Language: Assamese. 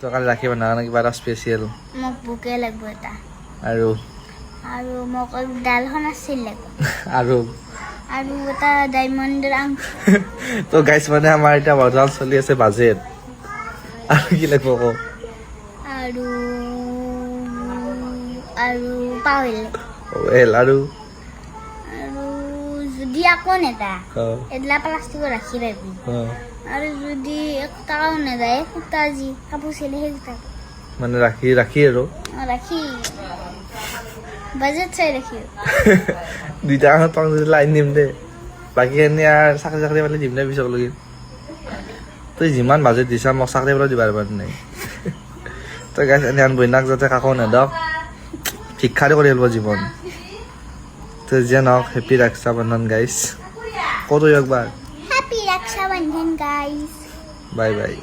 তো কালি ৰাখি বনাবা না কিবা এটা স্পেচিয়েল মোক বুকে লাগিব এটা আৰু আৰু মোক ডালখন আছিল লাগিব আৰু আৰু এটা ডায়মণ্ডৰ আংঠি তো গাইছ মানে আমাৰ এতিয়া বৰ্তমান চলি আছে বাজেট আৰু কি লাগিব কওঁ আৰু আৰু পাহৰিলে ৱেল আৰু আৰু যদি আকৌ নেদা এডলা প্লাষ্টিকত ৰাখি পাবি আৰু যদি 1 টকাও নেদায় সূতা যি কাপোৰ চিলে সেই সূতা মানে ৰাখি আৰু ৰাখি বাজেট চাই ৰাখি দুইটা কামত পাওঁ যদি লাইন দিম দে বাকীখিনি আৰু চাকৰি পালে দিম দে পিছক লগি তই যিমান বাজেট দিছা মোক চাকৰি পালেও দিবাৰ পাৰা নাই তই গাইছ এনে আন বইনাক যাতে কাকো নেদক ভিক্ষাৰে কৰি আহিব জীৱন তো যে নহওক হেপী ৰক্ষা বন্ধন গাইছ ক'তো একবাৰ happy Rakshabandhan guys bye bye